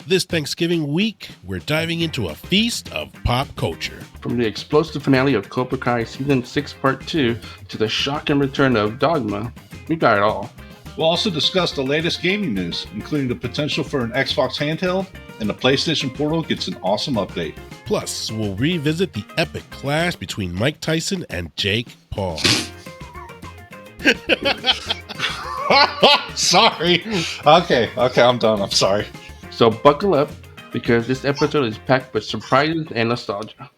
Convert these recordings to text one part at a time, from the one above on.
This Thanksgiving week, we're diving into a feast of pop culture. From the explosive finale of Cobra Kai Season 6 Part 2 to the shocking return of Dogma, we got it all. We'll also discuss the latest gaming news, including the potential for an Xbox handheld, and the PlayStation Portal gets an awesome update. Plus, we'll revisit the epic clash between Mike Tyson and Jake Paul. Sorry. Okay, I'm done. I'm sorry. So buckle up, because this episode is packed with surprises and nostalgia.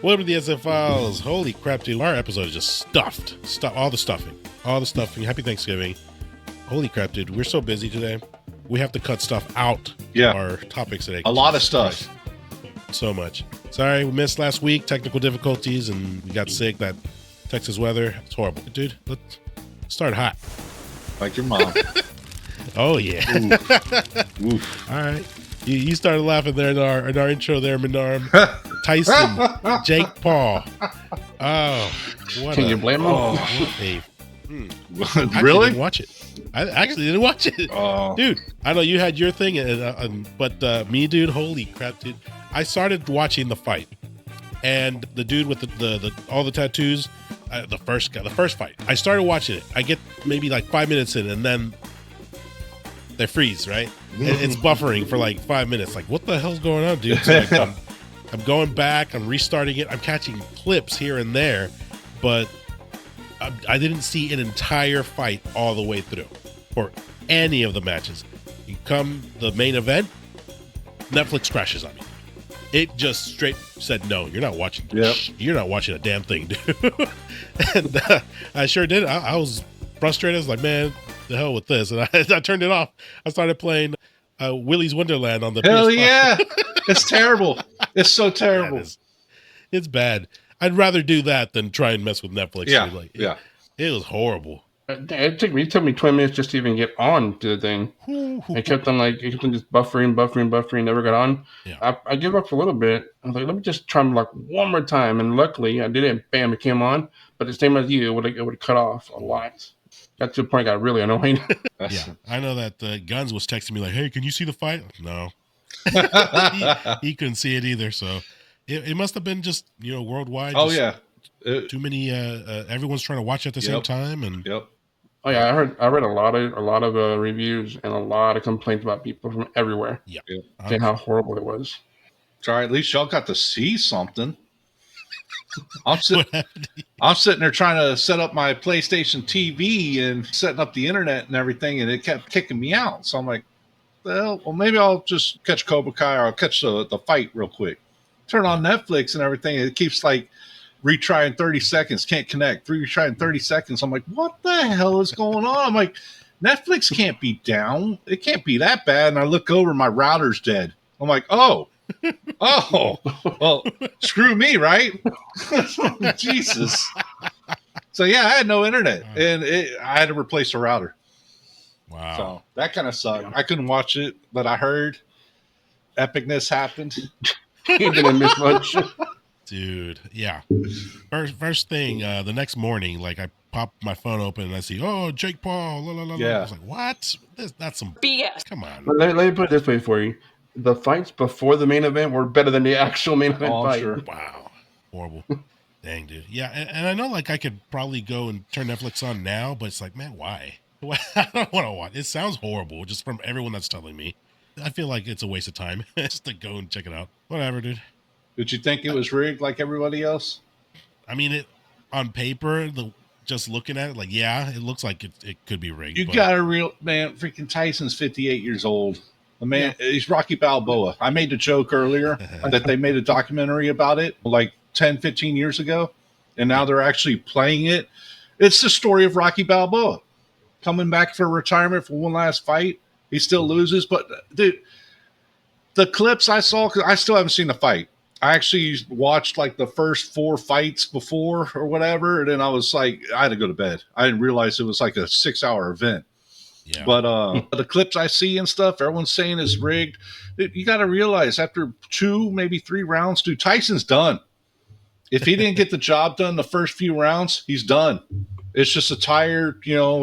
Welcome to the ESE Files. Holy crap, dude. Our episode is just stuffed. All the stuffing. Happy Thanksgiving. Holy crap, dude. We're so busy today. We have to cut stuff out. Yeah. Our topics today. A lot of stuff. So much. Sorry, we missed last week. Technical difficulties, and we got sick. That Texas weather. It's horrible. Dude, let's start hot. Like your mom. Oh, yeah. Oof. All right. You started laughing there in our intro there, Minarum. Tyson, Jake Paul. Oh, what Can you blame him? I Really? didn't watch it. I actually didn't watch it. Oh. Dude, I know you had your thing, but me, dude, holy crap, dude. I started watching the fight, and the dude with the all the tattoos, the first fight. I started watching it. I get maybe like 5 minutes in, and then they freeze, right? It's buffering for like 5 minutes. Like, what the hell's going on, dude? So like, I'm going back. I'm restarting it. I'm catching clips here and there, but I didn't see an entire fight all the way through for any of the matches. You come the main event, Netflix crashes on me. It just straight said, no, you're not watching. Yep. You're not watching a damn thing, dude. And I sure did. I was frustrated. I was like, man, the hell with this. And I turned it off. I started playing Willy's Wonderland on the Hell PS5. yeah. It's terrible. It's so terrible. Yeah, it's bad. I'd rather do that than try and mess with Netflix. Yeah. Like, Yeah. It was horrible. It took me 20 minutes just to even get on to the thing. It kept on just buffering, never got on. Yeah. I gave up for a little bit. I was like, let me just try like one more time. And luckily I did it. Bam, it came on. But the same as you, it would cut off a lot. Got to the point it got really annoying. Yeah. I know that gUNzz was texting me like, hey, can you see the fight? No. he couldn't see it either. So it must have been just, worldwide. Oh, just yeah. Too many, everyone's trying to watch at the same time. And Yep. Oh yeah, I read a lot of reviews and a lot of complaints about people from everywhere. Yeah. Saying how horrible it was. Sorry, at least y'all got to see something. I'm sitting there trying to set up my PlayStation TV and setting up the internet and everything, and it kept kicking me out. So I'm like, well, maybe I'll just catch Cobra Kai, or I'll catch the fight real quick. Turn on Netflix and everything, and it keeps like retrying 30 seconds, can't connect. Retrying 30 seconds. I'm like, what the hell is going on? I'm like, Netflix can't be down. It can't be that bad. And I look over, my router's dead. I'm like, oh, well, screw me, right? Jesus. So yeah, I had no internet, and I had to replace the router. wow. So that kind of sucked. I couldn't watch it, but I heard epicness happened. You didn't miss much. Dude, yeah. First thing, the next morning, like I pop my phone open and I see, Jake Paul, la la la. Yeah. I was like, what? That's some BS. Come on. Let me put it this way for you. The fights before the main event were better than the actual main event fight. Sure. Wow. Horrible. Dang, dude. Yeah, and I know like I could probably go and turn Netflix on now, but it's like, man, why? I don't want to watch. It sounds horrible just from everyone that's telling me. I feel like it's a waste of time just to go and check it out. Whatever, dude. Did you think it was rigged like everybody else? I mean, it on paper, just looking at it, like, yeah, it looks like it could be rigged. You got a real man. Freaking Tyson's 58 years old. The man, he's Rocky Balboa. I made the joke earlier that they made a documentary about it like 10, 15 years ago, and now they're actually playing it. It's the story of Rocky Balboa coming back for retirement for one last fight. He still loses, but dude, the clips I saw, because I still haven't seen the fight. I actually watched like the first 4 fights before or whatever, and then I was like, I had to go to bed. I didn't realize it was like a 6-hour event. Yeah. But the clips I see and stuff, everyone's saying it's rigged. You got to realize after 2, maybe 3 rounds, dude, Tyson's done. If he didn't get the job done the first few rounds, he's done. It's just a tired,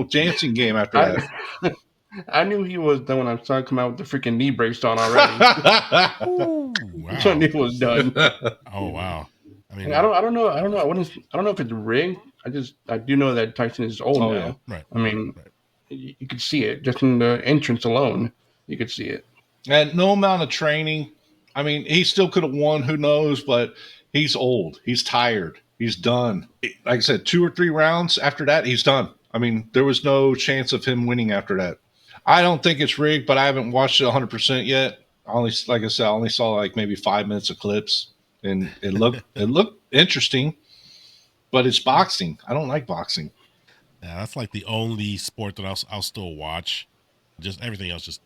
dancing game after that. I knew he was done when I saw him come out with the freaking knee brace on already. Ooh, wow. I knew he was done. Oh wow. I mean, I don't know. I don't know if it's rigged. I do know that Tyson is old now. Yeah. Right. I mean, you could see it just in the entrance alone. You could see it. And no amount of training. I mean, he still could have won. Who knows? But he's old. He's tired. He's done. Like I said, 2 or 3 rounds after that, he's done. I mean, there was no chance of him winning after that. I don't think it's rigged, but I haven't watched it 100% yet. Like I said, I only saw like maybe 5 minutes of clips, and it looked interesting. But it's boxing. I don't like boxing. Yeah, that's like the only sport that I'll still watch. Just everything else, just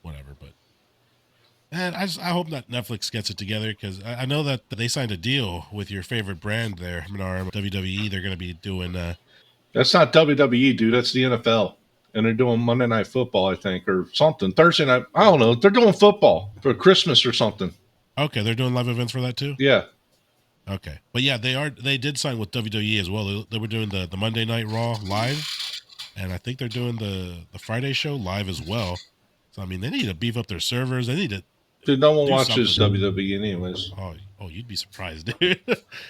whatever. But and I hope that Netflix gets it together, because I know that they signed a deal with your favorite brand there, Minarum, WWE. They're going to be doing. That's not WWE, dude. That's the NFL, and they're doing Monday Night Football, I think, or something. Thursday night. I don't know. They're doing football for Christmas or something. Okay, they're doing live events for that too. Yeah. Okay, but yeah, they did sign with WWE as well. They were doing the Monday Night Raw live, and I think they're doing the Friday show live as well. So I mean, they need to beef up their servers. They need to. Dude, no one watches WWE anyways. Oh, you'd be surprised, dude.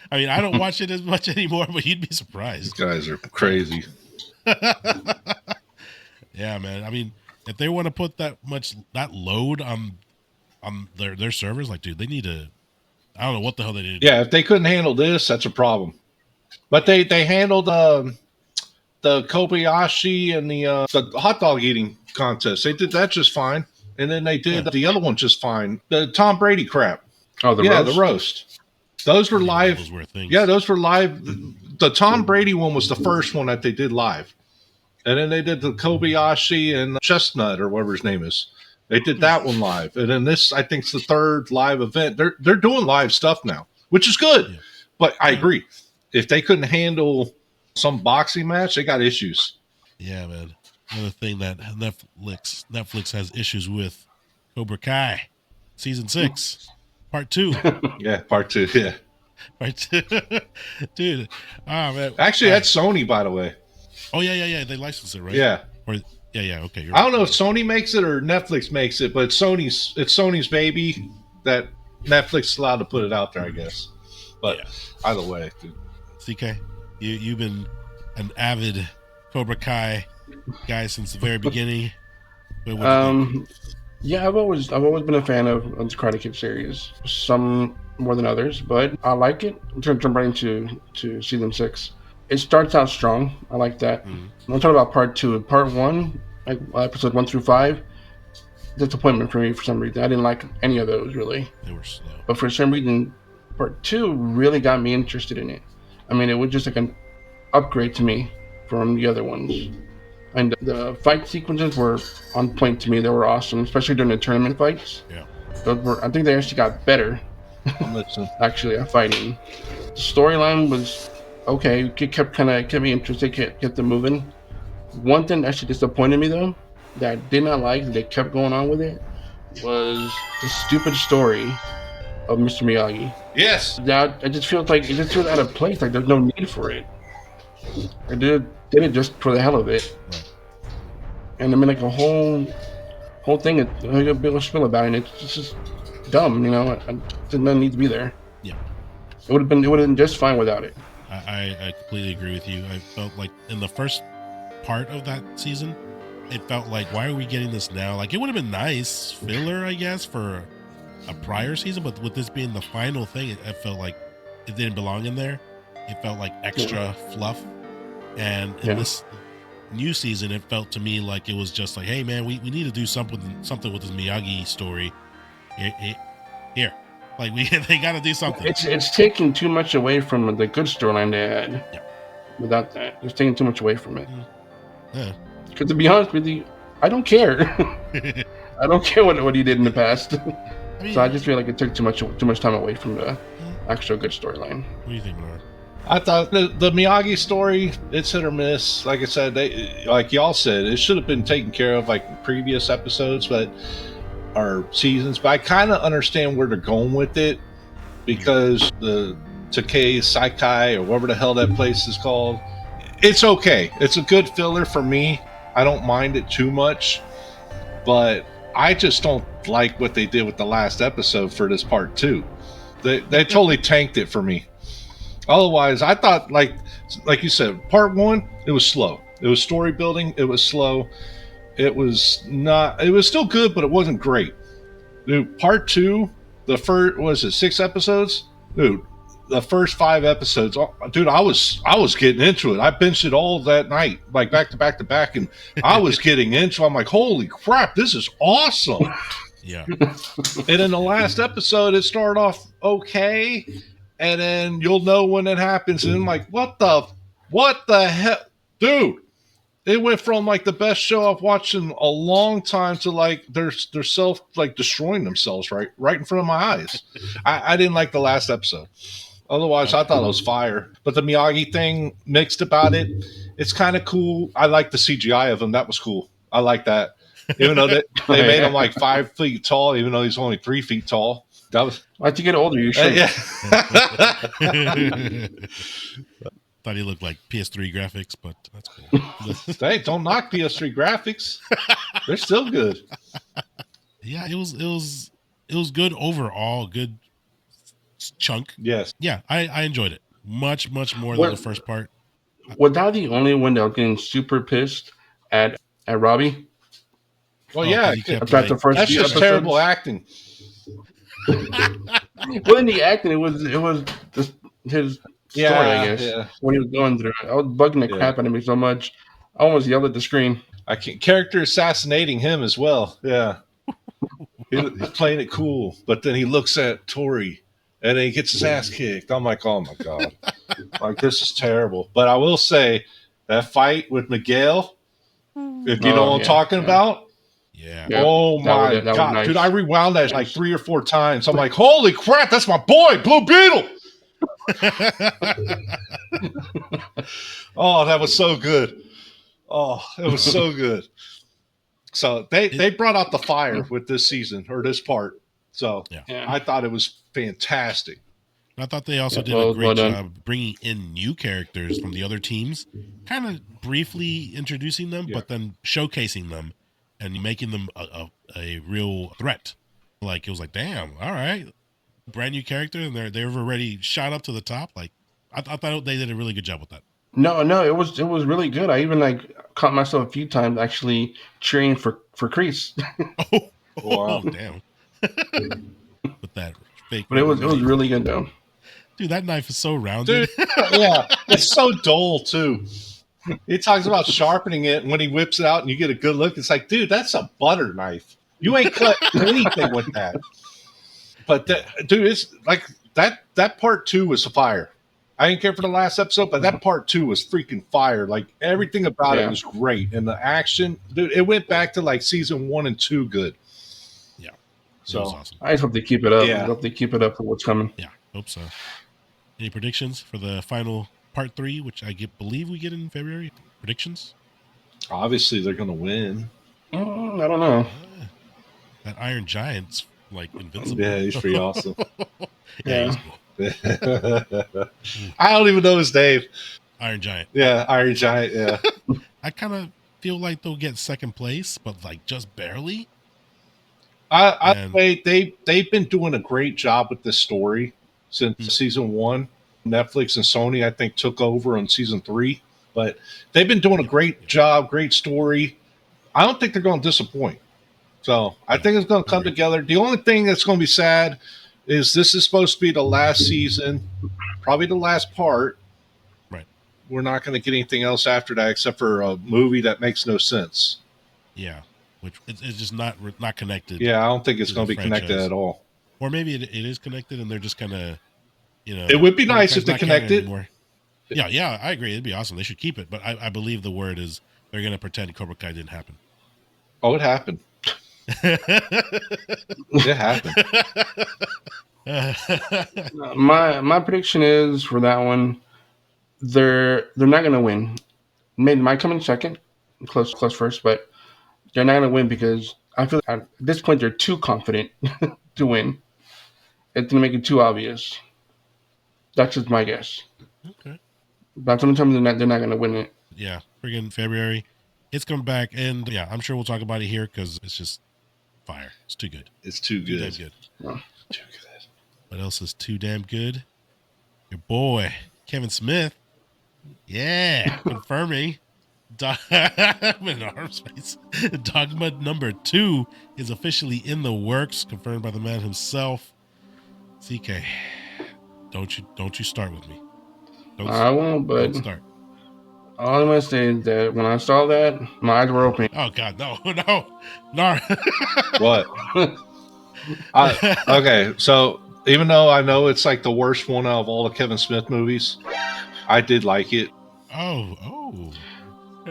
I mean, I don't watch it as much anymore, but you'd be surprised. These guys are crazy. Yeah, man. I mean, if they want to put that load on their servers, like, dude, they need to. I don't know what the hell they did. Yeah, if they couldn't handle this, that's a problem. But they handled the Kobayashi and the hot dog eating contest. They did that just fine, and then they did the other one just fine. The Tom Brady crap. Oh, the roast. Those were live. Those were things. Yeah, those were live. The Tom Brady one was the first one that they did live, and then they did the Kobayashi and Chestnut or whatever his name is. They did that one live, and then this, I think, is the third live event. They're doing live stuff now, which is good. Yeah. But I agree, if they couldn't handle some boxing match, they got issues. Yeah, man. Another thing that Netflix has issues with: Cobra Kai, season 6, part 2. Yeah, part 2. Yeah, part 2, dude. Oh man. Actually, that's Sony, by the way. Oh yeah. They licensed it, right? Yeah. Yeah. Okay. I don't know if Sony makes it or Netflix makes it, but it's Sony's baby that Netflix is allowed to put it out there, I guess. But either way, dude. CK, you've been an avid Cobra Kai guy since the very beginning. Yeah, I've always been a fan of the Karate Kid series. Some more than others, but I like it. I'm going to jump right into season 6. It starts out strong. I like that. Mm-hmm. I'm talking about part 2. Part 1, like episode 1 through 5, disappointment for me for some reason. I didn't like any of those really. They were slow. But for some reason, part 2 really got me interested in it. I mean, it was just like an upgrade to me from the other ones. And the fight sequences were on point to me. They were awesome, especially during the tournament fights. Yeah. I think they actually got better. Actually, at fighting. The storyline was okay. It kept me interested, kept them moving. One thing that actually disappointed me though, that I did not like, they kept going on with it, was the stupid story of Mr. Miyagi. Yes. That it just feels out of place. Like there's no need for it. I did it just for the hell of it. Right. And I mean, like a whole thing. I got a bit of a spill about it. And it's just dumb, It doesn't need to be there. Yeah. It would have been just fine without it. I completely agree with you. I felt like in the first part of that season, it felt like, why are we getting this now? Like, it would have been nice filler, I guess, for a prior season, but with this being the final thing, it felt like it didn't belong in there. It felt like extra fluff. And in this new season, it felt to me like it was just like, hey man, we need to do something with this Miyagi story. Here. Like they got to do something. It's taking too much away from the good storyline they had. Yeah. Without that, it's taking too much away from it. Yeah. Because to be honest with you, I don't care. I don't care what he did in the past. I mean, so I just feel like it took too much time away from the actual good storyline. What do you think, Minarum? I thought the Miyagi story, it's hit or miss. Like I said, like y'all said, it should have been taken care of like previous episodes, or seasons. But I kind of understand where they're going with it, because the Takei Saikai or whatever the hell that place is called. It's okay. It's a good filler for me. I don't mind it too much, but I just don't like what they did with the last episode for this part 2. They totally tanked it for me. Otherwise, I thought like you said, part 1, it was slow. It was story building. It was slow. It was still good, but it wasn't great. Dude, part 2, the first, was it 6 episodes? Dude, the first 5 episodes, dude, I was getting into it. I binged it all that night, like back to back to back, and I was getting into it. I'm like, holy crap, this is awesome. Yeah. And in the last episode, it started off okay, and then you'll know when it happens, and I'm like, what the hell? Dude, it went from like the best show I've watched in a long time to like they're self like destroying themselves right in front of my eyes. I didn't like the last episode. Otherwise, I thought it was fire. But the Miyagi thing mixed about it, it's kind of cool. I like the CGI of him. That was cool. I like that. Even though they made him like 5 feet tall, even though he's only 3 feet tall. That was. As you get older, you should. Yeah. Thought he looked like PS3 graphics, but that's cool. Hey, don't knock PS3 graphics. They're still good. Yeah, it was good overall. Good chunk. Yes. Yeah, I enjoyed it much more than the first part. Was I the only one that was getting super pissed at Robbie? Well, yeah, about the first that's few just episodes? terrible acting. Well, in the acting, it was just his story, I guess. Yeah. What he was going through. I was bugging the crap out of me so much. I almost yelled at the screen. I can't character assassinating him as well. Yeah. He's playing it cool, but then he looks at Tori and then he gets his ass kicked. I'm like, oh my God. Like, this is terrible. But I will say that fight with Miguel, if you know what I'm talking about. Yeah. Oh my God. Nice. Dude, I rewound that like 3 or 4 times. I'm like, holy crap, that's my boy, Blue Beetle. Oh, that was so good. Oh, it was so good. So they brought out the fire with this season or this part. So I thought it was fantastic. I thought they also did a great job bringing in new characters from the other teams, kind of briefly introducing them, but then showcasing them and making them a real threat. Like, it was like, damn, all right, brand new character, and they've already shot up to the top. Like, I thought they did a really good job with that. No, it was really good. I even caught myself a few times actually cheering for Kreese. Wow, damn! With that fake, but it was really good though. Dude, that knife is so rounded. Dude, yeah, it's so dull too. He talks about sharpening it, and when he whips it out and you get a good look, it's like, dude, that's a butter knife. You ain't cut anything with that. But dude, it's like that part 2 was a fire. I didn't care for the last episode, but that part 2 was freaking fire. Like, everything about it was great. And the action, dude, it went back to like season 1 and 2 good. Yeah. So awesome. I just hope they keep it up. I hope they keep it up for what's coming. Yeah, hope so. Any predictions for the final part 3, which I believe we get in February? Predictions? Obviously, they're going to win. I don't know. That Iron Giant's like invincible. Yeah, he's pretty awesome. Yeah, he's cool. I don't even know his name. Iron Giant. Yeah, Iron Giant. Yeah. I kind of feel like they'll get second place, but like just barely. They've been doing a great job with this story since season 1. Netflix and Sony, I think, took over on season 3, but they've been doing a great job, great story. I don't think they're going to disappoint. So I think it's going to come together. The only thing that's going to be sad is this is supposed to be the last season, probably the last part. Right. We're not going to get anything else after that except for a movie that makes no sense. Yeah, which it's just not connected. Yeah, I don't think it's going to be connected at all. Or maybe it is connected, and they're just kind of, It would be nice if they connected. Yeah, I agree. It'd be awesome. They should keep it, but I believe the word is they're going to pretend Cobra Kai didn't happen. Oh, it happened. It happened. My prediction is for that one, they're not going to win. Maybe might come in second, close first, but they're not going to win because I feel like at this point they're too confident to win. It's going to make it too obvious. That's just my guess. Okay. But sometimes they're not going to win it. Yeah, friggin' February. It's coming back, and yeah, I'm sure we'll talk about it here because it's just fire. It's too good. It's too good. Too damn good. Oh. Too good. What else is too damn good? Your boy, Kevin Smith. Yeah, confirming. I'm in arms race. Dogma number 2 is officially in the works, confirmed by the man himself. CK, don't you start with me. I won't, but don't start. all I'm going to say is that when I saw that, my eyes were open. Oh, God, no. What? Okay, so even though I know it's like the worst one out of all the Kevin Smith movies, I did like it. Oh.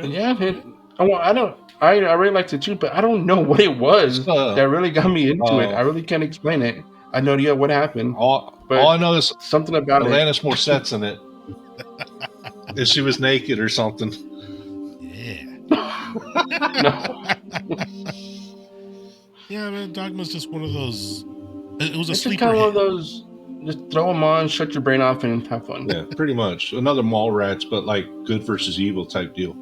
Yeah, I really liked it too, but I don't know what it was that really got me into it. I really can't explain it. I know what happened. All I know is something about Alanis Morissette's in it. If she was naked or something. Yeah. No. Yeah, man, Dogma's just one of those. It was a It's just sleeper kind of one hit. of those. Just throw them on, shut your brain off, and have fun. Yeah, pretty much. Another Mallrats, but like good versus evil type deal.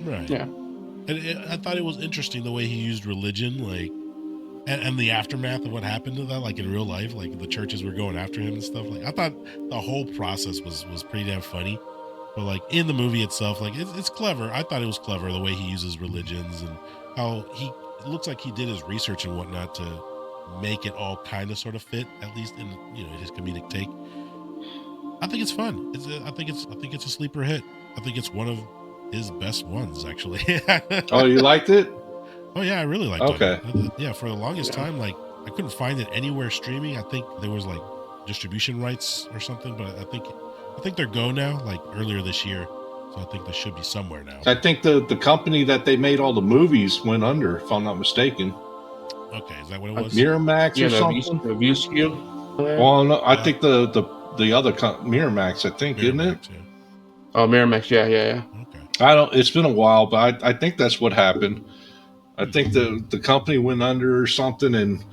Right. Yeah. And I thought it was interesting the way he used religion, like, and the aftermath of what happened to that, like in real life, like the churches were going after him and stuff. Like, I thought the whole process was pretty damn funny. But like in the movie itself, like it's clever. I thought it was clever the way he uses religions and how it looks like he did his research and whatnot to make it all kind of sort of fit, at least in his comedic take. I think it's fun. I think it's a sleeper hit. I think it's one of his best ones, actually. Oh, you liked it? Oh yeah, I really liked it. Okay. Yeah, for the longest time, like I couldn't find it anywhere streaming. I think there was like distribution rights or something, but I think they're go now, like earlier this year. So I think they should be somewhere now. I think the company that they made all the movies went under, if I'm not mistaken. Okay, is that what it was? Miramax or something? The View Skill. Well, no, I think the other Miramax, I think, isn't it? Yeah. Oh, Miramax. Yeah. Okay. It's been a while, but I think that's what happened. I think the company went under or something, and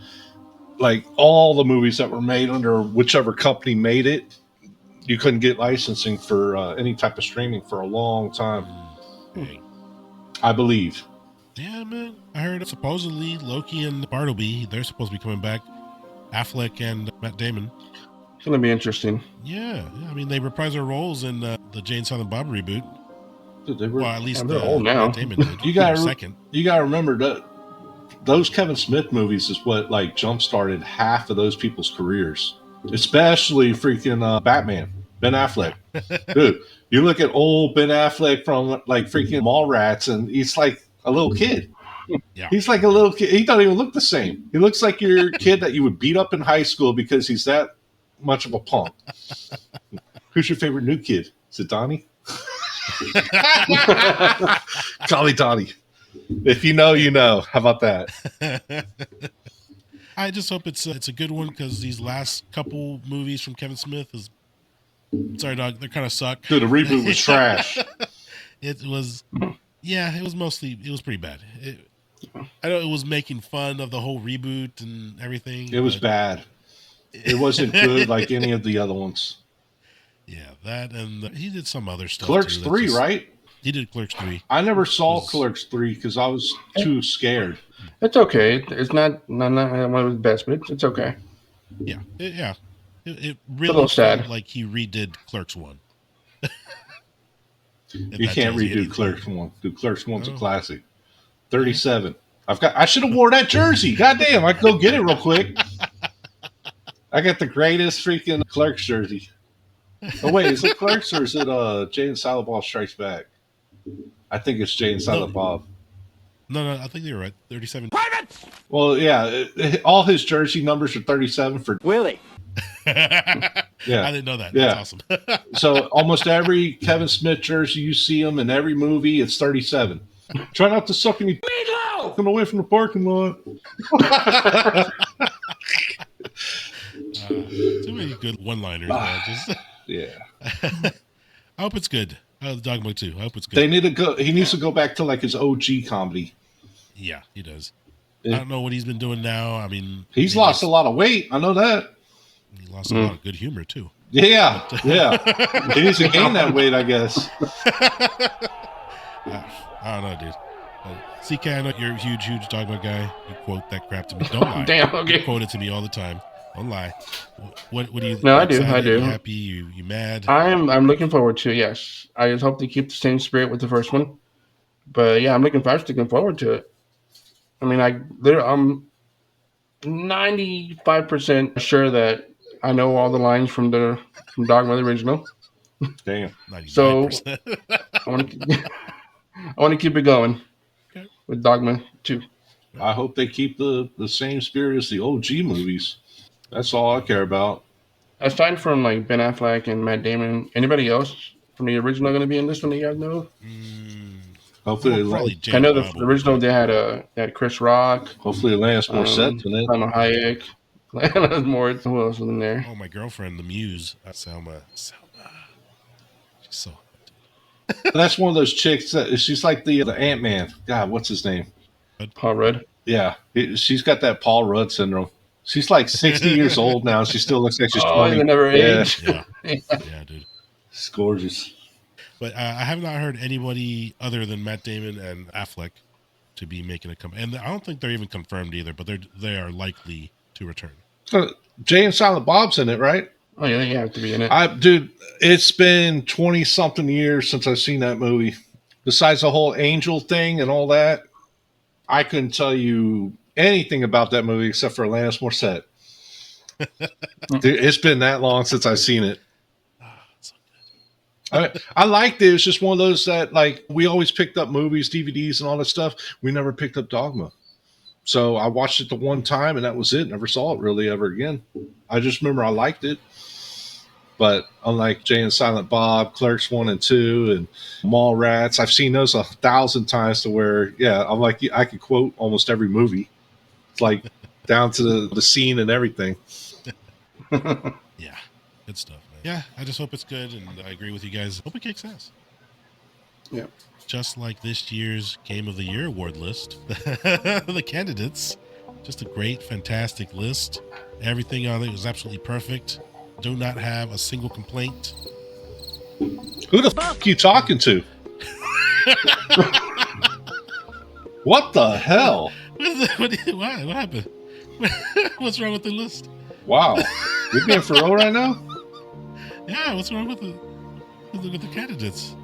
like all the movies that were made under whichever company made it, you couldn't get licensing for any type of streaming for a long time. Dang. I believe. Yeah, man. I heard supposedly Loki and Bartleby, they're supposed to be coming back. Affleck and Matt Damon. It's gonna be interesting. Yeah. I mean, they reprise their roles in the Jay and Silent Bob reboot. Dude, they were, Well, at least they're old now. Matt Damon did. You gotta second. You got to remember that those Kevin Smith movies is what like jump started half of those people's careers, especially freaking Batman, Ben Affleck. Dude, you look at old Ben Affleck from like freaking Mallrats, and he's like a little kid. Yeah. He's like a little kid. He don't even look the same. He looks like your kid that you would beat up in high school because he's that much of a punk. Who's your favorite new kid? Is it Donnie? Call me Donnie. If you know, you know. How about that? I just hope it's a good one because these last couple movies from Kevin Smith is. Sorry, dog. They kind of suck. Dude, the reboot was trash. It was. Yeah, it was pretty bad. I know it was making fun of the whole reboot and everything. It was bad. It wasn't good like any of the other ones. Yeah, that and he did some other stuff. Clerks too, 3, right? He did Clerks 3. I never saw Clerks 3 because I was too scared. It's okay. It's not one of his best, but it's okay. Yeah, it a really little sad. felt like he redid Clerks 1. You can't redo Clerks 1. Dude, Clerks 1's a classic. 37. I should have wore that jersey. Goddamn, I can go get it real quick. I got the greatest freaking Clerks jersey. Oh wait, is it Clerks or is it Jay and Silent Bob Strikes Back? I think it's Jay and Silent Bob. No, I think you're right. 37. Well, yeah, all his jersey numbers are 37 for Willie. Yeah, I didn't know that. Yeah. That's awesome. So almost every Kevin Smith jersey you see him in every movie, it's 37. Try not to suck any meatloaf. Come away from the parking lot. Too many good one-liners. Yeah. I hope it's good. The Dogma 2. I hope it's good. They need to go. He needs to go back to like his OG comedy. Yeah, he does. Yeah. I don't know what he's been doing now. I mean, He's lost a lot of weight. I know that. He lost a lot of good humor too. Yeah, yeah. He needs to gain that weight, I guess. I don't know, dude. CK, I know you're a huge Dogma guy. You quote that crap to me. Don't lie. Damn, okay. You quote it to me all the time. Don't lie. What do you? No, you I do. excited? I do. You happy? You mad? I'm looking forward to it, yes. I just hope they keep the same spirit with the first one. But yeah, I'm looking forward to it. I mean, I'm 95% sure that I know all the lines from Dogma the original. Damn. 99%. So I want to keep it going with Dogma 2. I hope they keep the same spirit as the OG movies. That's all I care about. Aside from like Ben Affleck and Matt Damon, anybody else from the original going to be in this one that you guys know? Hopefully, probably I know the original they had Chris Rock. Hopefully, Lance Morissette's in it. Salma Hayek. Who else was in there? Oh, my girlfriend, the Muse, Selma. She's so. That's one of those chicks that she's like the Ant-Man. God, what's his name? Paul Rudd. Yeah, she's got that Paul Rudd syndrome. She's like 60 years old now. She still looks like she's 20. They never age. Yeah, dude. She's gorgeous. But I have not heard anybody other than Matt Damon and Affleck to be making a comeback. And I don't think they're even confirmed either, but they are likely to return. Jay and Silent Bob's in it, right? Oh, yeah, they have to be in it. Dude, it's been 20-something years since I've seen that movie. Besides the whole angel thing and all that, I couldn't tell you anything about that movie except for Alanis Morissette. Dude, it's been that long since I've seen it. I liked it. It's just one of those that, like, we always picked up movies, DVDs, and all that stuff. We never picked up Dogma. So I watched it the one time, and that was it. Never saw it really ever again. I just remember I liked it. But unlike Jay and Silent Bob, Clerks 1 and 2, and Mallrats, I've seen those 1,000 times to where, I'm like, I could quote almost every movie. It's like down to the scene and everything. Yeah, good stuff, man. Yeah, I just hope it's good, and I agree with you guys. Hope it kicks ass. Yeah. Just like this year's Game of the Year award list, the candidates, just a great, fantastic list. Everything on it was absolutely perfect. Do not have a single complaint. Who the fuck you talking to? What the hell? What happened? What's wrong with the list? Wow. You're being for real right now? Yeah, what's wrong with the candidates?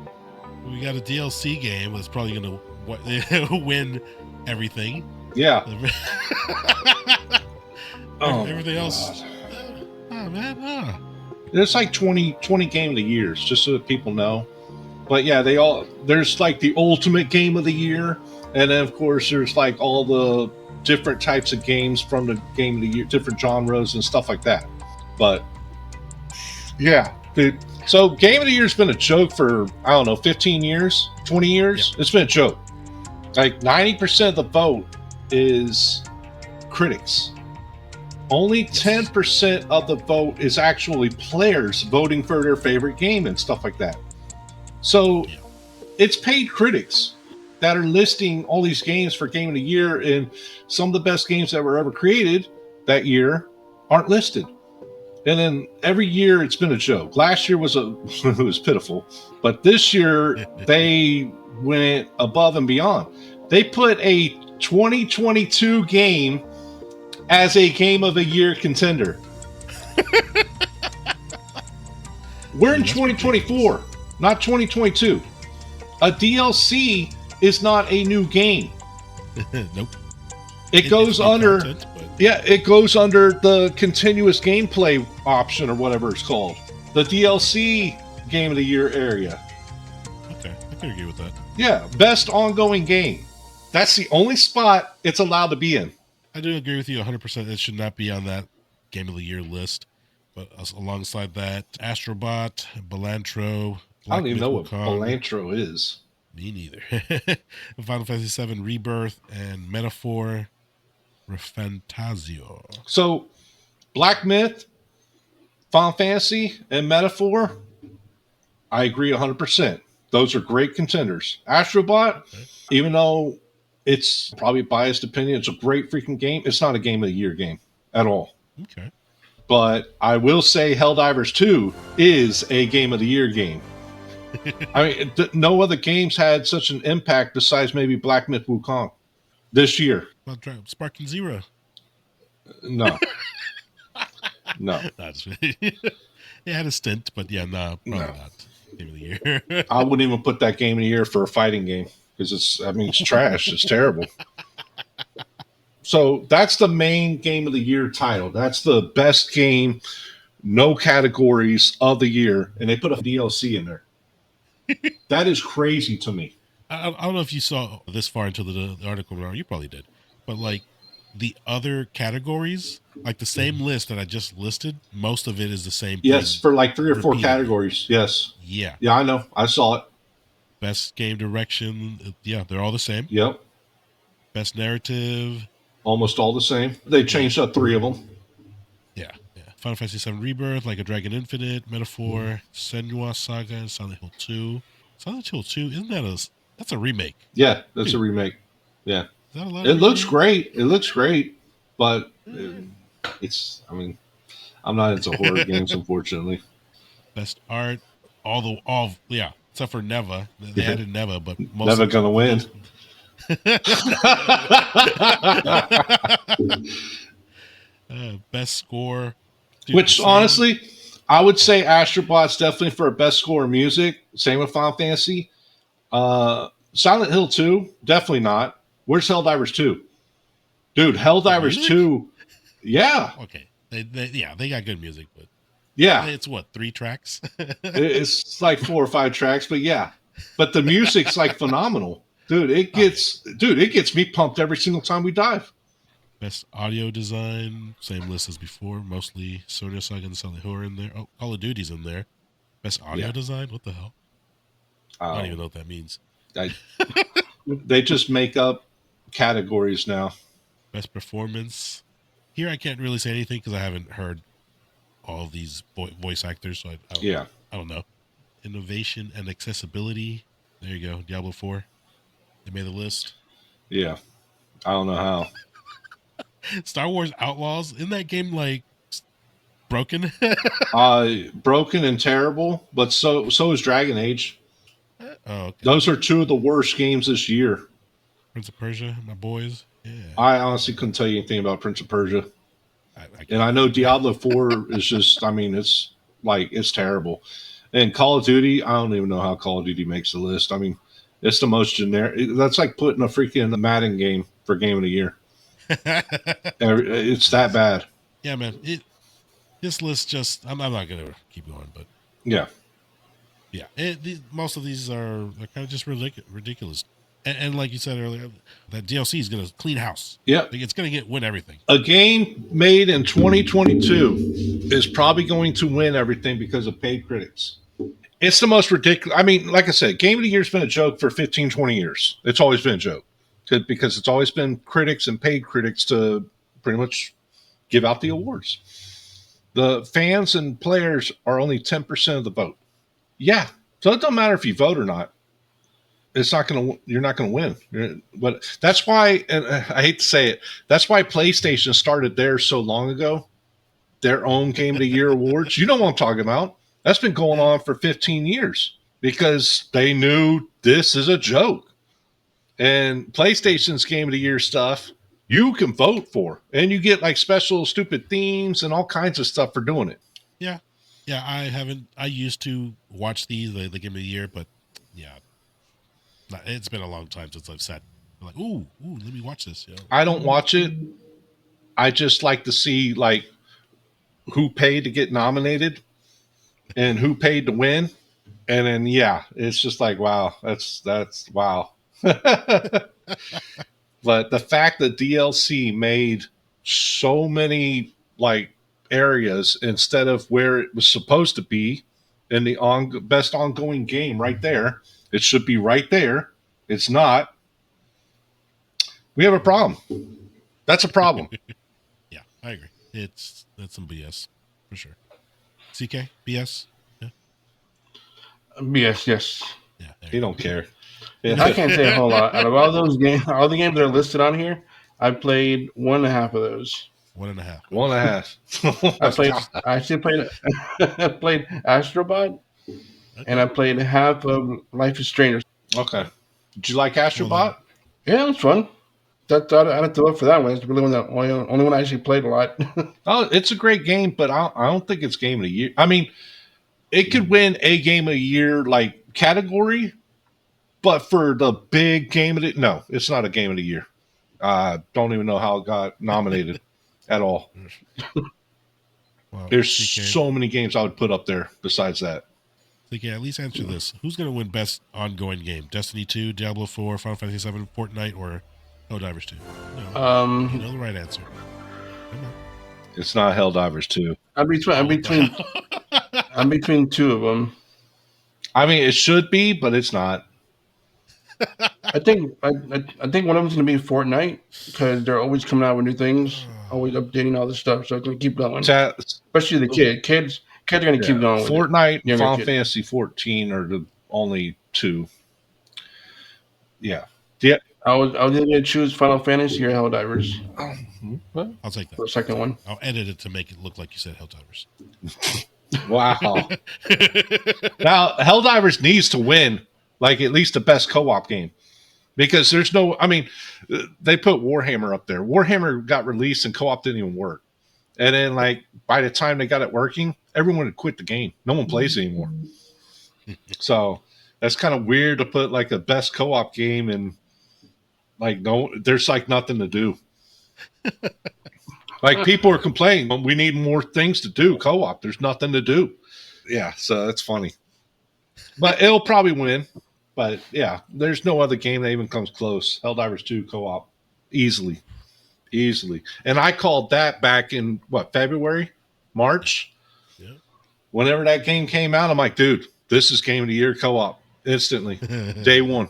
We got a DLC game that's probably going to win everything. Yeah. Everything else. Oh, man. There's like 20 game of the years, just so that people know. But yeah, there's like the ultimate game of the year. And then, of course, there's like all the different types of games from the game of the year, different genres and stuff like that. But yeah, so game of the year has been a joke for, 15 years, 20 years. Yeah. It's been a joke. Like 90% of the vote is critics. Only 10% of the vote is actually players voting for their favorite game and stuff like that. So it's paid critics that are listing all these games for Game of the Year, and some of the best games that were ever created that year aren't listed. And then every year it's been a joke. Last year was it was pitiful, but this year they went above and beyond. They put a 2022 game as a Game of the Year contender. We're in 2024, not 2022. A DLC is not a new game. Nope. It goes under content, it goes under the continuous gameplay option or whatever it's called. The DLC Game of the Year area. Okay, I can agree with that. Yeah, best ongoing game. That's the only spot it's allowed to be in. I do agree with you 100%. It should not be on that Game of the Year list. But alongside that, Astrobot, Belantro, I don't even know what Belantro is. Me neither. Final Fantasy VII Rebirth and Metaphor Refantasio. So, Black Myth, Final Fantasy, and Metaphor, I agree 100%. Those are great contenders. Astrobot, even though it's probably a biased opinion, it's a great freaking game, it's not a Game of the Year game at all. Okay. But I will say Helldivers 2 is a Game of the Year game. I mean, no other games had such an impact besides maybe Black Myth Wukong this year. Well, Sparking Zero. No. No. It had a stint, but yeah, probably not Game of the Year. I wouldn't even put that Game of the Year for a fighting game because it's trash. It's terrible. So that's the main Game of the Year title. That's the best game, no categories of the year, and they put a DLC in there. That is crazy to me. I don't know if you saw this far into the article. You probably did, but like the other categories, like the same list that I just listed, most of it is the same. Yes, thing for like 3 or 4 repeated. categories. Yes. Yeah. Yeah, I know. I saw it. Best game direction. Yeah, they're all the same. Yep. Best narrative. Almost all the same. They changed up 3 of them. Yeah. Final Fantasy VII Rebirth, Like a Dragon Infinite, Metaphor, Senua Saga, and Silent Hill 2. Silent Hill 2, isn't that that's a remake? Yeah, that's a remake. Yeah. Is that a lot It looks great. It looks great, but it's. I mean, I'm not into horror games, unfortunately. Best art, except for Neva. They added Neva, but most Never gonna win. Best score. Dude, Which honestly, I would say Astrobot's definitely for best score in music. Same with Final Fantasy. Silent Hill 2, definitely not. Where's Helldivers 2? Dude, Helldivers 2. Yeah. Okay. They got good music, but yeah, it's what, 3 tracks? It's like 4 or 5 tracks, but yeah. But the music's like phenomenal. Dude, it gets me pumped every single time we dive. Best audio design, same list as before. Mostly Sonya Saga and Silent Hill are in there. Oh, Call of Duty's in there. Best audio design? What the hell? I don't even know what that means. They just make up categories now. Best performance. Here I can't really say anything because I haven't heard all of these voice actors, so I don't know. Innovation and accessibility. There you go. Diablo 4. They made the list. Yeah. I don't know how. Star Wars Outlaws. Isn't that game like broken? Broken and terrible, but so is Dragon Age. Oh, okay. Those are 2 of the worst games this year. Prince of Persia, my boys. Yeah. I honestly couldn't tell you anything about Prince of Persia. And I know Diablo 4 is just, I mean, it's terrible. And Call of Duty, I don't even know how Call of Duty makes the list. I mean, it's the most generic. That's like putting a freaking Madden game for Game of the Year. It's that bad. Yeah, man. This list just, I'm not going to keep going, but. Yeah. Yeah. Most of these are kind of just ridiculous. And like you said earlier, that DLC is going to clean house. Yeah. Like it's going to win everything. A game made in 2022 is probably going to win everything because of paid critics. It's the most ridiculous. I mean, like I said, Game of the Year has been a joke for 15, 20 years. It's always been a joke because it's always been critics and paid critics to pretty much give out the awards. The fans and players are only 10% of the vote. Yeah. So it doesn't matter if you vote or not. You're not going to win. But that's why, and I hate to say it, that's why PlayStation started theirs so long ago, their own Game of the Year awards. You know what I'm talking about. That's been going on for 15 years because they knew this is a joke. And PlayStation's Game of the Year stuff, you can vote for. And you get like special stupid themes and all kinds of stuff for doing it. Yeah. Yeah, I used to watch these, the Game of the Year, but yeah. It's been a long time since I've sat like, ooh, let me watch this. Yeah. I don't watch it. I just like to see like who paid to get nominated and who paid to win. And then it's just like, wow, that's wow. But the fact that DLC made so many like areas instead of where it was supposed to be in the best ongoing game right there. It should be right there. It's not. We have a problem. That's a problem. Yeah, I agree. That's some BS for sure. CK, BS? Yeah. BS, yes. Yeah. You don't care. I can't say a whole lot. Out of all those games, all the games that are listed on here, I played 1.5 of those. 1.5. 1.5. I actually played played Astrobot, and I played half of Life is Strange. Okay. Did you like Astrobot? Yeah, it was fun. I'd have to look for that one. It's really only one I actually played a lot. Oh, it's a great game, but I don't think it's game of the year. I mean, it could win a game of the year like category, but for the big game of the no, it's not a game of the year. Don't even know how it got nominated at all. Well, there's so many games I would put up there besides that. So you can at least answer this. Who's going to win best ongoing game? Destiny 2, Diablo 4, Final Fantasy 7, Fortnite, or Helldivers 2? No. You know the right answer. Come on. It's not Helldivers 2. I'm between two of them. I mean, it should be, but it's not. I think one of them's going to be Fortnite because they're always coming out with new things, always updating all this stuff. So it's going to keep going. Especially the kids. Kids are going to keep going. Fortnite and Final Fantasy 14 are the only two. Yeah. I was either going to choose Final Fantasy or Helldivers. I'll take that. The second one. I'll edit it to make it look like you said Helldivers. Wow. Now, Helldivers needs to win, like at least the best co-op game. Because there's no, I mean, they put Warhammer up there. Warhammer got released and co-op didn't even work. And then, like, by the time they got it working, everyone had quit the game. No one plays it anymore. So that's kind of weird to put like a best co-op game and like there's like nothing to do. Like people are complaining, we need more things to do. Co-op, there's nothing to do. Yeah, so that's funny. But it'll probably win. But yeah, there's no other game that even comes close. Helldivers 2 co-op, easily. And I called that back in February, March. Yeah. Whenever that game came out, I'm like, dude, this is game of the year co-op instantly, day one.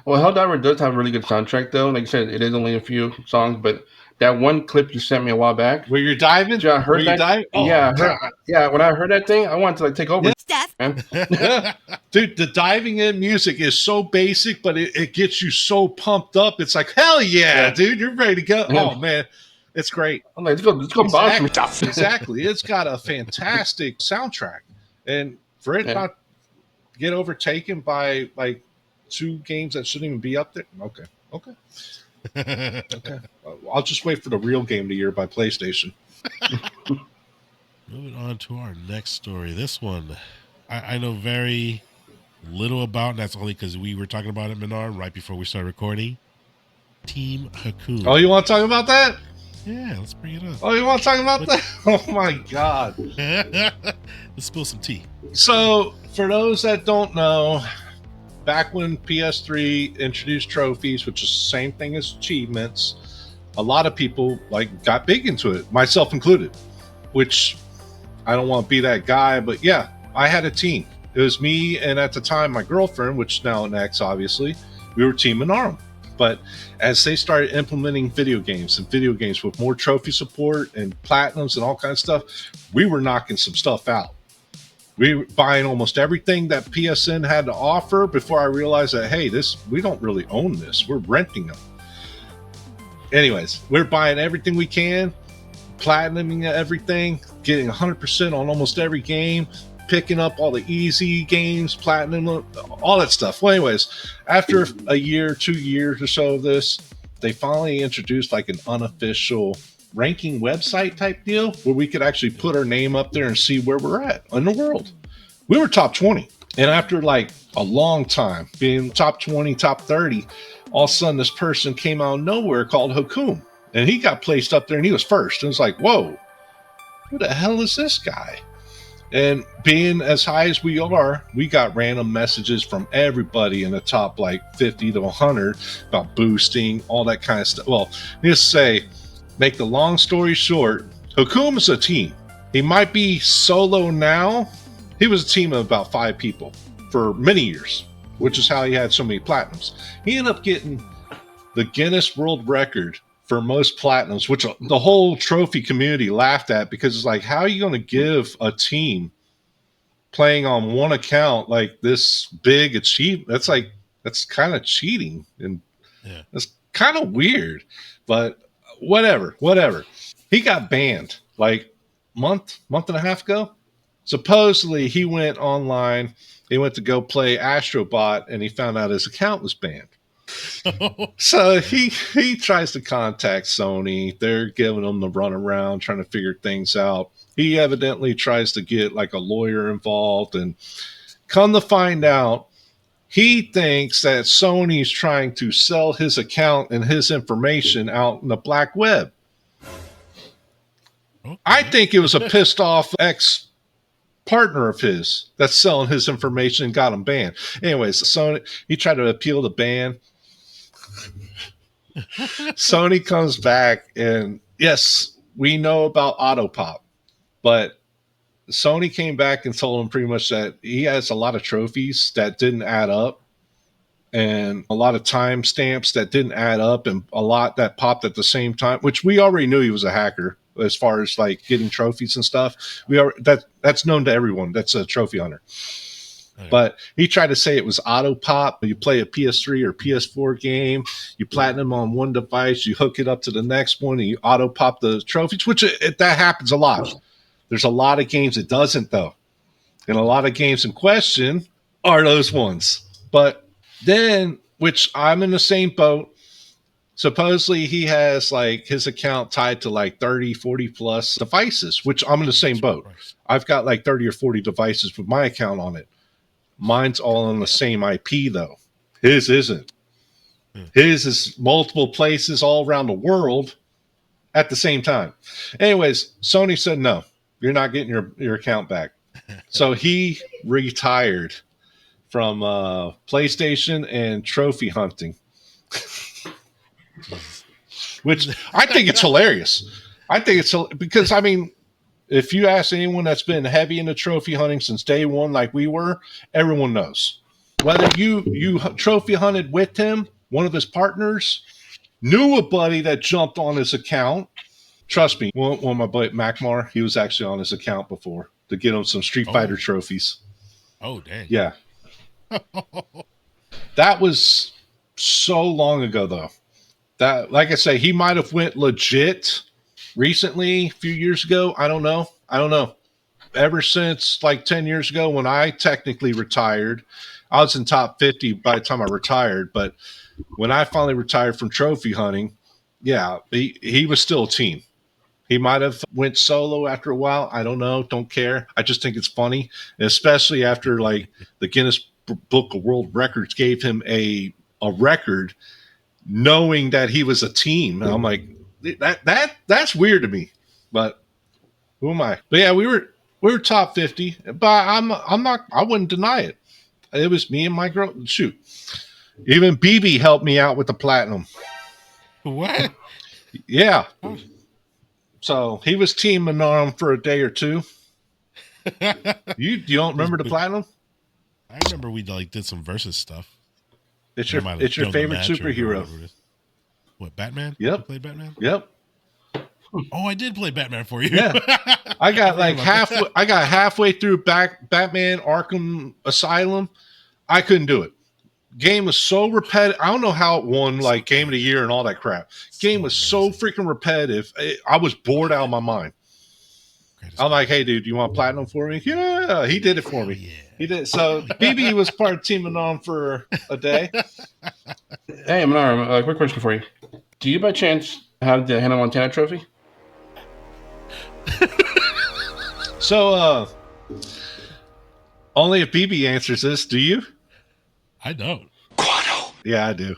Well, Helldiver does have a really good soundtrack, though. Like I said, it is only a few songs, but that one clip you sent me a while back, where you're diving, I heard that. Oh, yeah. When I heard that thing, I wanted to like take over. Yeah. Dude, the diving in music is so basic, but it gets you so pumped up. It's like, hell yeah, dude, you're ready to go. Oh man, it's great. I'm like, let's go bounce some stuff. Exactly. It's got a fantastic soundtrack, and for it not get overtaken by like two games that shouldn't even be up there. Okay. I'll just wait for the real game of the year by PlayStation. Moving on to our next story. This one, I know very little about, and that's only because we were talking about it, Minarum, right before we started recording. Team Hakum. Oh, you want to talk about that? Yeah, let's bring it up. Oh, you want to talk about that? Oh my God. Let's spill some tea. So, for those that don't know, back when PS3 introduced trophies, which is the same thing as achievements, a lot of people like got big into it, myself included, which I don't want to be that guy, but yeah, I had a team. It was me and at the time my girlfriend, which is now an ex, obviously. We were Team Minarum. But as they started implementing video games with more trophy support and platinums and all kinds of stuff, we were knocking some stuff out. We were buying almost everything that PSN had to offer before I realized that, hey, we don't really own this. We're renting them. Anyways, we're buying everything we can, platinuming everything, getting 100% on almost every game, picking up all the easy games, platinum, all that stuff. Well, anyways, after a year, 2 years or so of this, they finally introduced like an unofficial ranking website type deal where we could actually put our name up there and see where we're at in the world. We were top 20. And after like a long time being top 20, top 30, all of a sudden this person came out of nowhere called Hakum. And he got placed up there and he was first. And it's like, whoa, who the hell is this guy? And being as high as we are, we got random messages from everybody in the top like 50 to 100 about boosting, all that kind of stuff. Well, just say, make the long story short, Hakum is a team. He might be solo now. He was a team of about 5 people for many years, which is how he had so many platinums. He ended up getting the Guinness World Record for most platinums, which the whole trophy community laughed at because it's like, how are you going to give a team playing on one account like this big achievement? That's kind of cheating, and that's kind of weird, but whatever. He got banned like month and a half ago. Supposedly he went online, he went to go play Astrobot, and he found out his account was banned. So he tries to contact Sony. They're giving him the runaround, trying to figure things out. He evidently tries to get like a lawyer involved, and come to find out, he thinks that Sony's trying to sell his account and his information out in the black web. Okay. I think it was a pissed off ex partner of his that's selling his information and got him banned. Anyways, Sony, he tried to appeal the ban. Sony comes back, and yes, we know about Autopop, but Sony came back and told him pretty much that he has a lot of trophies that didn't add up, and a lot of timestamps that didn't add up, and a lot that popped at the same time, which we already knew he was a hacker as far as like getting trophies and stuff. That's known to everyone that's a trophy hunter. Okay. But he tried to say it was auto pop. You play a PS3 or PS4 game, you platinum on one device, you hook it up to the next one, and you auto pop the trophies, which that happens a lot. There's a lot of games it doesn't, though. And a lot of games in question are those ones. But then, which I'm in the same boat, supposedly he has like his account tied to like 30, 40 plus devices, which I'm in the same boat. I've got like 30 or 40 devices with my account on it. Mine's all on the same IP, though. His isn't. His is multiple places all around the world at the same time. Anyways, Sony said, no, you're not getting your account back. So he retired from PlayStation and trophy hunting. Which I think it's hilarious. I think it's because, I mean, if you ask anyone that's been heavy into trophy hunting since day one, like we were, everyone knows. Whether you trophy hunted with him, one of his partners, knew a buddy that jumped on his account. Trust me, one of my buddy Macmar, he was actually on his account before to get him some Street Fighter trophies. Oh, dang. Yeah. That was so long ago, though. That, like I say, he might have went legit recently, a few years ago. I don't know. Ever since like 10 years ago when I technically retired, I was in top 50 by the time I retired. But when I finally retired from trophy hunting, yeah, he was still a team. He might have went solo after a while. I don't know. Don't care. I just think it's funny, especially after like the Guinness Book of World Records gave him a record, knowing that he was a team. And I'm like, that's weird to me. But who am I? But yeah, we were top 50. But I wouldn't deny it. It was me and my girl. Shoot, even BB helped me out with the platinum. What? Yeah. So he was team Minarum for a day or two. You don't remember the platinum? I remember we like did some versus stuff. It's your favorite superhero. What, Batman? Yep. You played Batman? Yep. Oh, I did play Batman for you. Yeah. I got like halfway through Batman Arkham Asylum. I couldn't do it. Game was so repetitive. I don't know how it won like Game of the Year and all that crap. Game was so freaking repetitive. I was bored out of my mind. I'm like, hey, dude, you want platinum for me? Yeah, he did it for me. Yeah. He did. So BB was part of Team Minarum for a day. Hey, Minarum, a quick question for you. Do you by chance have the Hannah Montana trophy? So, only if BB answers this, do you? I don't. Guano. Yeah, I do.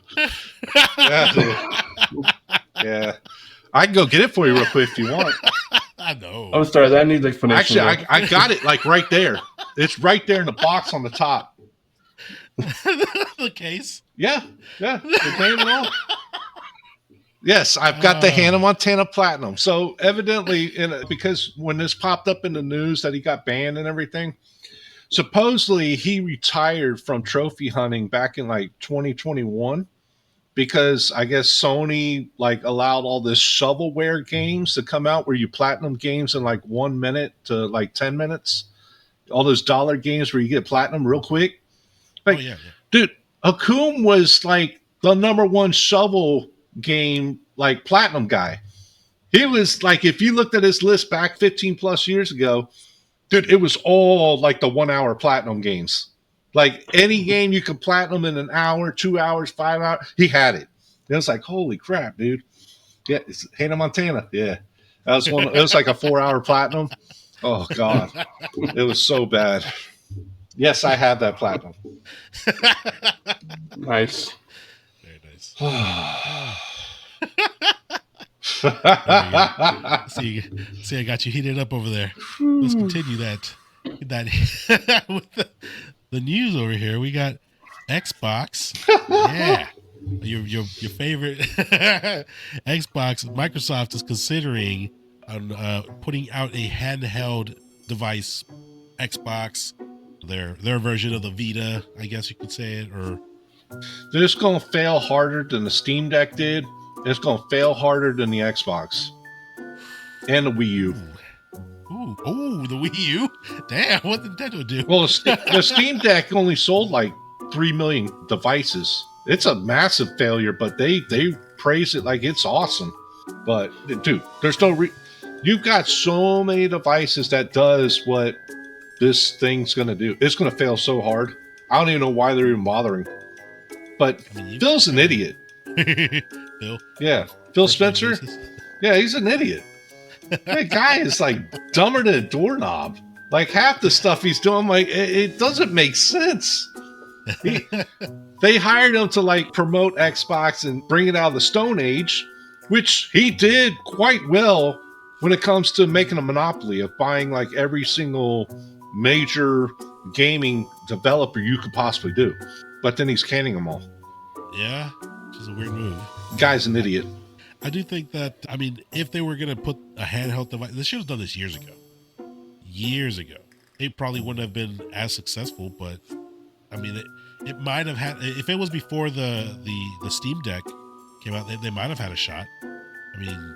Yeah. I can go get it for you real quick if you want. I know. Oh, sorry. That needs explanation. Actually, I got it like right there. It's right there in the box on the top. The case? Yeah. The name and all. Yes, I've got the Hannah Montana Platinum. So evidently, because when this popped up in the news that he got banned and everything, supposedly he retired from trophy hunting back in like 2021 because I guess Sony like allowed all this shovelware games to come out where you platinum games in like 1 minute to like 10 minutes. All those dollar games where you get platinum real quick. Like, dude, Hakum was like the #1 shovel game, like platinum guy. He was like, if you looked at his list back 15 plus years ago, dude, it was all like the 1 hour platinum games. Like any game you could platinum in an hour, 2 hours, 5 hours, he had it. It was like, holy crap, dude. Yeah, it's Hannah Montana. Yeah. That was one. It was like a 4 hour platinum. Oh God. It was so bad. Yes, I have that platinum. Nice. Very nice. See, I got you heated up over there. Let's continue that with the news over here. We got Xbox. Yeah. Your favorite Xbox. Microsoft is considering putting out a handheld device, Xbox, their version of the Vita, I guess you could say it, or they're just going to fail harder than the Steam Deck did. It's going to fail harder than the Xbox and the Wii U. Ooh, the Wii U. Damn, what did Nintendo do? Well, the Steam Deck only sold like 3 million devices. It's a massive failure, but they praise it like it's awesome. But dude, there's no you've got so many devices that does what this thing's gonna do. It's gonna fail so hard. I don't even know why they're even bothering. But Phil's an idiot. Phil? Yeah. Phil Spencer? Yeah, he's an idiot. That guy is like dumber than a doorknob. Like half the stuff he's doing, like it doesn't make sense. They hired him to like promote Xbox and bring it out of the Stone Age, which he did quite well when it comes to making a monopoly of buying like every single major gaming developer you could possibly do. But then he's canning them all. Yeah, which is a weird move. Guy's an idiot. I do think that, I mean, if they were going to put a handheld device, they should have done this years ago. Years ago. It probably wouldn't have been as successful, but I mean, it might have had, if it was before the Steam Deck came out, they might have had a shot. I mean,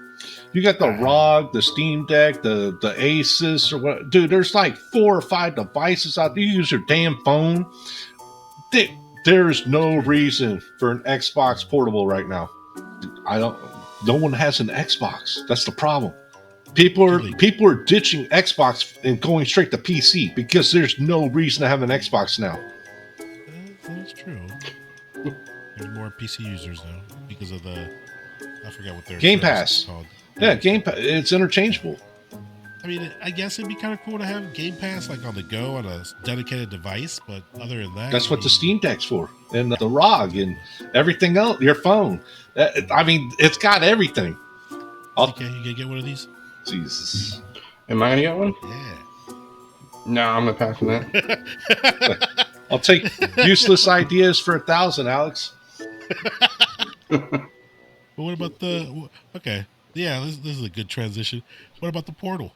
you got the ROG, the Steam Deck, the Asus, or what? Dude, there's like 4 or 5 devices out there. You use your damn phone. There's no reason for an Xbox portable right now. No one has an Xbox. That's the problem. People are ditching Xbox and going straight to PC because there's no reason to have an Xbox now. That's true. There's more PC users now because of I forgot what their Game Pass is called. Yeah, Game Pass. It's interchangeable. I mean, I guess it'd be kind of cool to have Game Pass like on the go on a dedicated device, but other than that, that's what the Steam Deck's for, and the ROG and everything else. Your phone. I mean, it's got everything. Okay, you gonna get one of these? Jesus. Am I gonna get one? Yeah. No, I'm gonna pass on that. I'll take useless ideas for 1,000, Alex. But what about okay? Yeah, this is a good transition. What about the Portal?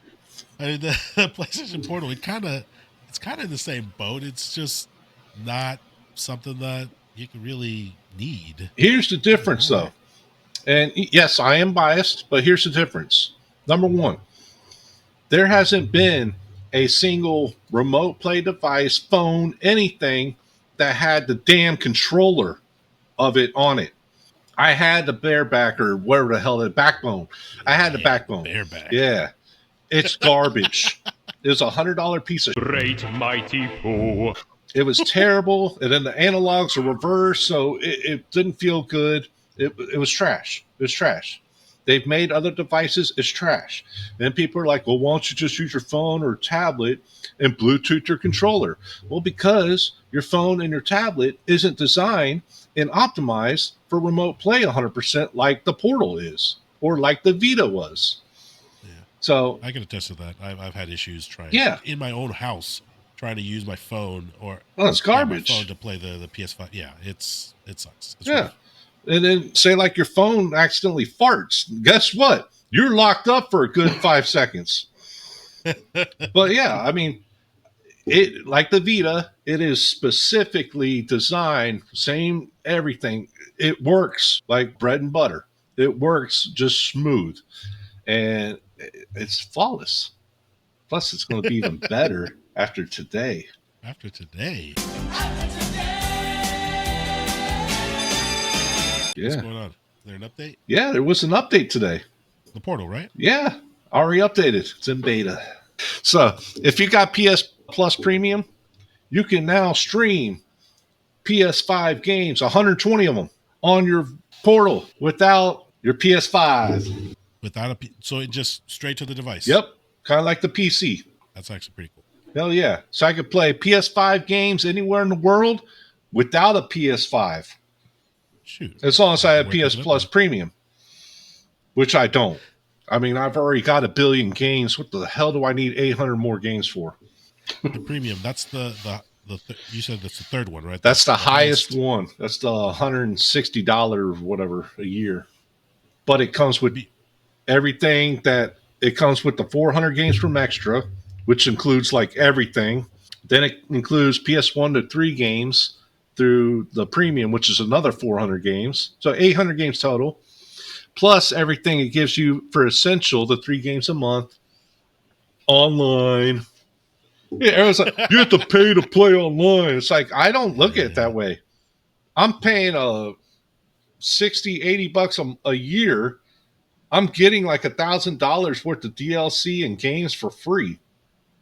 I mean, the PlayStation Portal. It's kind of in the same boat. It's just not something that you can really need. Here's the difference, though. And yes, I am biased, but here's the difference. Number one, there hasn't been a single remote play device, phone, anything that had the damn controller of it on it. I had the bareback or whatever the hell, the backbone. I had the backbone. Bareback. Yeah. It's garbage. It was $100 piece of great mighty poo. It was terrible. And then the analogs are reversed, so it didn't feel good. It was trash. It was trash. They've made other devices. It's trash. Then people are like, well, why don't you just use your phone or tablet and Bluetooth your controller? Well, because your phone and your tablet isn't designed and optimized for remote play 100% like the Portal is or like the Vita was. Yeah. So I can attest to that. I've had issues trying in my own house trying to use my phone or it's garbage. My phone to play the PS5. Yeah, it sucks. It's yeah. rough. And then say like your phone accidentally farts. Guess what? You're locked up for a good 5 seconds. But yeah, I mean, it like the Vita, it is specifically designed, same everything. It works like bread and butter. It works just smooth. And it's flawless. Plus, it's going to be even better after today. After today? Yeah. What's going on? Is there an update? Yeah, there was an update today. the Portal, right? Yeah, already updated. It's in beta. So if you got PS Plus Premium, you can now stream PS5 games, 120 of them, on your Portal without your PS5. So it just straight to the device. Yep, kind of like the PC. That's actually pretty cool. Hell yeah. So I could play PS5 games anywhere in the world without a PS5. Shoot. As long as I have PS Plus Premium, which I don't. I mean, I've already got 1 billion games. What the hell do I need 800 more games for? The Premium, that's you said that's the third one, right? That's the highest one. That's the $160 or whatever a year. But it comes with everything it comes with the 400 games from Extra, which includes like everything. Then it includes PS1 to 3 games through the Premium, which is another 400 games. So 800 games total. Plus everything it gives you for Essential, the 3 games a month, online. Yeah, everyone's like, you have to pay to play online. It's like, I don't look at it that way. I'm paying $60, $80 a year. I'm getting like $1,000 worth of DLC and games for free.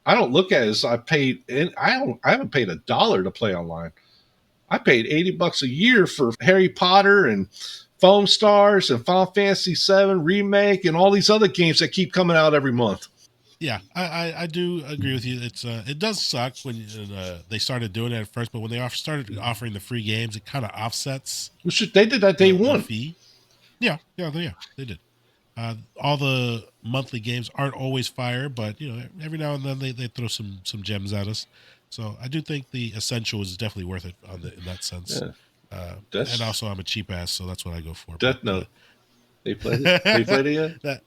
I don't look at it as I haven't paid $1 to play online. I paid $80 a year for Harry Potter and Foam Stars and Final Fantasy VII Remake and all these other games that keep coming out every month. Yeah, I do agree with you. It does suck when they started doing it at first, but when they started offering the free games, it kind of offsets. They did that day one. Fee. Yeah, they did. All the monthly games aren't always fire, but every now and then they throw some gems at us. So I do think the Essential is definitely worth it in that sense. Yeah. And also I'm a cheap ass, so that's what I go for. Death Note. They played it. They played it yet?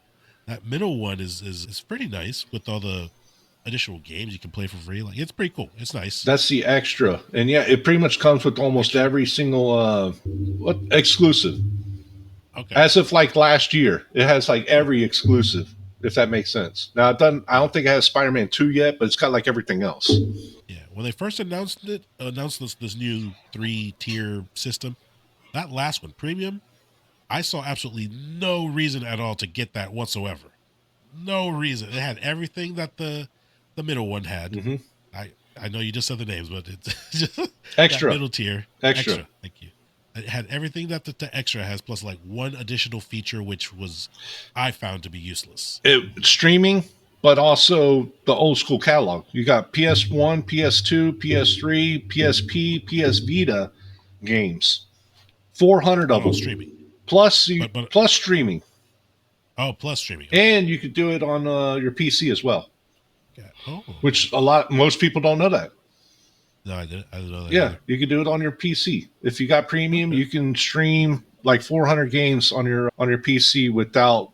That middle one is pretty nice with all the additional games you can play for free. Like, it's pretty cool. It's nice. That's the extra, and yeah, it pretty much comes with almost every single exclusive. Okay. As of like last year, it has like every exclusive, if that makes sense. Now, I don't think it has Spider-Man 2 yet, but it's got like everything else. Yeah, when they first announced this new 3-tier system, that last one, Premium, I saw absolutely no reason at all to get that whatsoever. No reason. It had everything that the middle one had. Mm-hmm. I know you just said the names, but it's just extra middle tier. Extra. Thank you. It had everything that the extra has, plus like one additional feature, which I found to be useless. Streaming, but also the old school catalog. You got PS1, PS2, PS3, PSP, PS Vita games. 400 of them. Streaming. Plus plus streaming. Oh, plus streaming. Okay. And you could do it on your PC as well. Yeah. Oh. Which most people don't know that. No, I didn't know that. Yeah, either. you can do it on your PC. If you got Premium, you can stream like 400 games on your PC without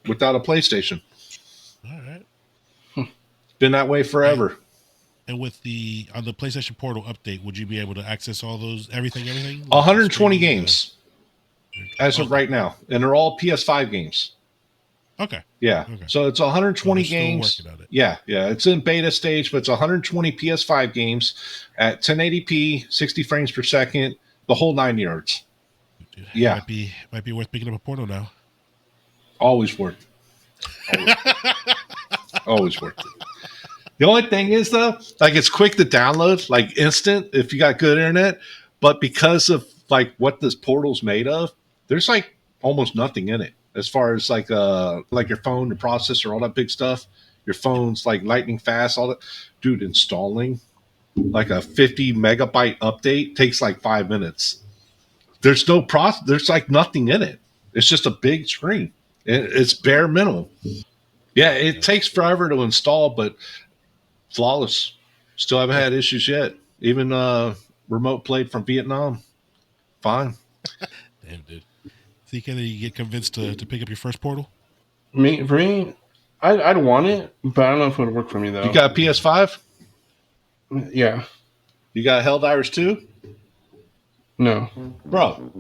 a PlayStation. All right. It's been that way forever. And with on the PlayStation Portal update, would you be able to access all those everything? 120 games as of right now, and they're all PS5 games. Okay. Yeah. Okay. So it's 120 still games. working on it. Yeah. It's in beta stage, but it's 120 PS5 games at 1080p, 60 frames per second, the whole 9 yards. Dude, yeah. Might be worth picking up a Portal now. Always worth it. Always worth it. The only thing is, though, like, it's quick to download, like instant if you got good internet, but because of like what this Portal's made of, there's like almost nothing in it. As far as like your phone, the processor, all that big stuff, your phone's like lightning fast, all that. Dude, installing like a 50 megabyte update takes like 5 minutes. There's no there's like nothing in it. It's just a big screen. It's bare minimum. Yeah, it takes forever to install, but flawless. Still haven't had issues yet. Even remote played from Vietnam. Fine. Damn, dude. So you get convinced to pick up your first Portal? For me, I'd want it, but I don't know if it would work for me though. You got a PS5? Yeah. You got Helldivers 2? No. Bro.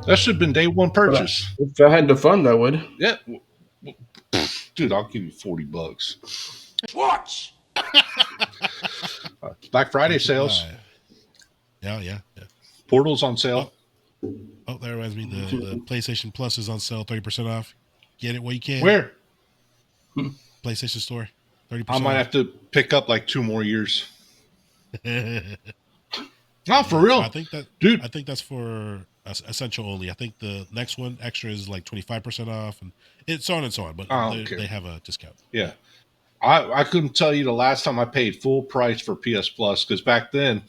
That should have been day one purchase. If I had the fund, I would. Yeah. Dude, I'll give you $40. Watch! Black Friday sales. Yeah. Portal's on sale. Oh, that reminds me. The PlayStation Plus is on sale, 30% off. Get it while you can. Where? PlayStation Store, 30%. I might have to pick up like 2 more years. Not for real. I think that's for essential only. I think the next one extra is like 25% off, and it's so on and so on. But they have a discount. Yeah, I couldn't tell you the last time I paid full price for PS Plus, because back then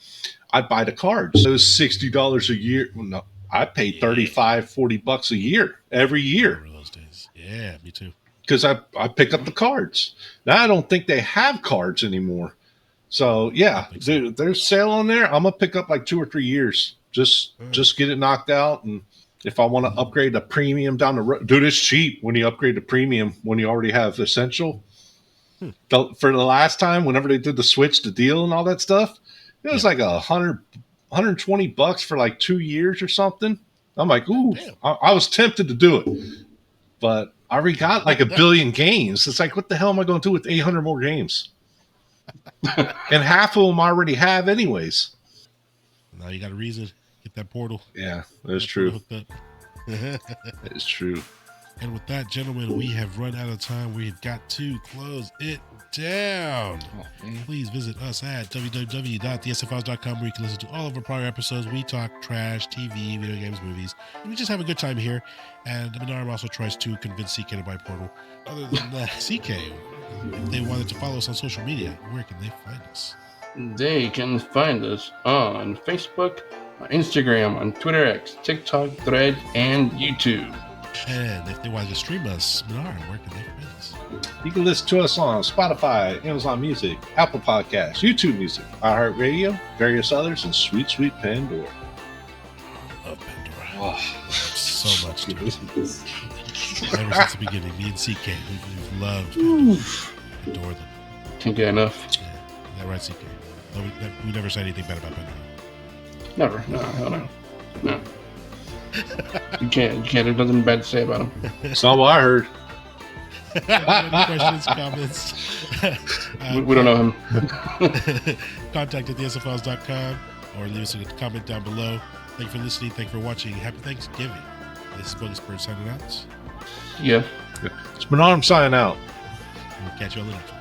I'd buy the cards. It was $60 a year. Well, no, I paid $35-$40 a year every year. Remember those days? Yeah, me too. Because I pick up the cards. Now I don't think they have cards anymore. So yeah, there's sale on there. I'm gonna pick up like 2 or 3 years. Just get it knocked out, and if I want to upgrade the premium down the road, dude, it's cheap when you upgrade the premium when you already have essential. For the last time, whenever they did the switch, the deal, and all that stuff, it was like $120 for like 2 years or something. I'm like, ooh, I was tempted to do it, but I already got like 1 billion games. It's like, what the hell am I going to do with 800 more games? And half of them I already have anyways. Now you got a reason to get that portal. Yeah, that's true. That is true. And with that, gentlemen, we have run out of time. We've got to close it down. Please visit us at www.thesefiles.com, where you can listen to all of our prior episodes. We talk trash, TV, video games, movies, and we just have a good time here. And Minarum also tries to convince CK to buy Portal. Other than that, CK, if they wanted to follow us on social media, where can they find us? They can find us on Facebook, on Instagram, on Twitter, X, TikTok, Thread, and YouTube. And if they want to stream us, Minarum, where can they find us? You can listen to us on Spotify, Amazon Music, Apple Podcasts, YouTube Music, iHeartRadio, various others, and sweet, sweet Pandora. I love Pandora. Oh, so much, dude. Ever since the beginning, me and CK, we've loved Pandora. Adore them. Can't get enough. Yeah. Is that right, CK? No, we never said anything bad about Pandora. Never. No, hell no. No. You can't. There's nothing bad to say about him. That's not what I heard. Any questions, comments? We don't know him. Contact at thesefiles.com or leave us a comment down below. Thank you for listening. Thank you for watching. Happy Thanksgiving. This is BogusBird signing out. Yeah. It's Minarum signing out. We'll catch you on the next one.